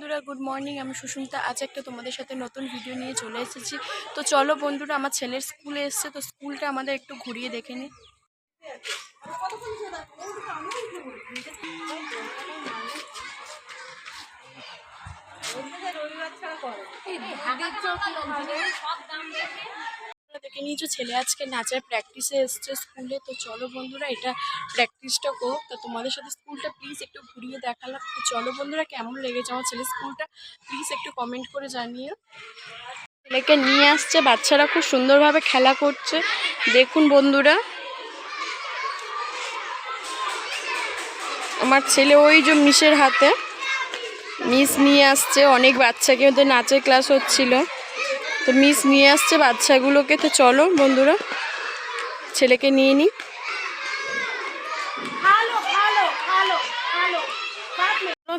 বন্ধুরা good morning. আমি সুস্মিতা। আজ একটা তোমাদের সাথে নতুন ভিডিও নিয়ে চলে এসেছি। তো চলো বন্ধুরা, আমার ছেলের স্কুলে এসছে, তো স্কুলটা আমাদের একটু ঘুরিয়ে দেখে নিই। দেখে নিয়েছো, ছেলে আজকে নাচের প্র্যাকটিসে এসছে স্কুলে। তো চলো বন্ধুরা, এটা প্র্যাকটিসটা করুক। তো তোমাদের সাথে স্কুলটা প্লিজ একটু ঘুরিয়ে দেখালাম। তো চলো বন্ধুরা, কেমন লেগেছে আমার ছেলের স্কুলটা প্লিজ একটু কমেন্ট করে জানিও। ছেলেকে নিয়ে আসছে, বাচ্চারা খুব সুন্দরভাবে খেলা করছে। দেখুন বন্ধুরা, আমার ছেলে ওই যে মিসের হাতে মিস নিয়ে আসছে অনেক বাচ্চাকে, ওদের নাচের ক্লাস হচ্ছিল, তো মিস নিয়ে আসছে বাচ্চাগুলোকে। তো চলো বন্ধুরা, ছেলেকে নিয়ে নিই।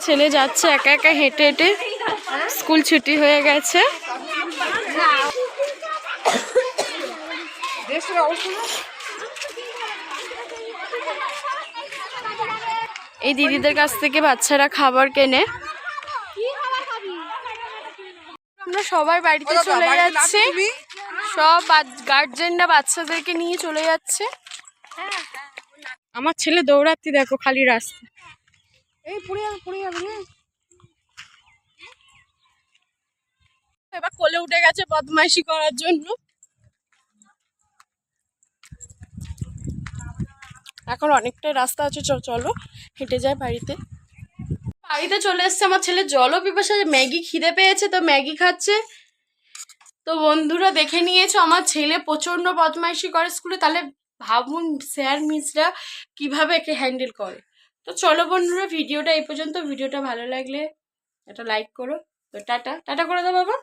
ছেলে যাচ্ছে একা একা হেঁটে হেঁটে, স্কুল ছুটি হয়ে গেছে। এই দিদিদের কাছ থেকে বাচ্চারা খাবার কেনে। আমরা সবাই বাড়িতে চলে যাচ্ছি, সব গার্জেনরা বাচ্চাদেরকে নিয়ে চলে যাচ্ছে। আমার ছেলে দৌড়াচ্ছি দেখো খালি রাস্তা। এবার কোলে উঠে গেছে বদমাইশি করার জন্য। এখন অনেকটাই রাস্তা আছে, চলো হেঁটে যাই বাড়িতে। বাড়িতে চলে এসছে, আমার ছেলে জলও পিপাসা, ম্যাগি খিদে পেয়েছে, তো ম্যাগি খাচ্ছে। তো বন্ধুরা দেখে নিয়েছো, আমার ছেলে প্রচন্ড বদমাইশি করে স্কুলে, তাহলে ভাবুন স্যার মিসরা কিভাবে একে হ্যান্ডেল করে। তো চলো বন্ধুরা, ভিডিওটা এই পর্যন্ত। ভিডিওটা ভালো লাগলে একটা লাইক করো। তো টাটা টাটা করে দাও বাবা।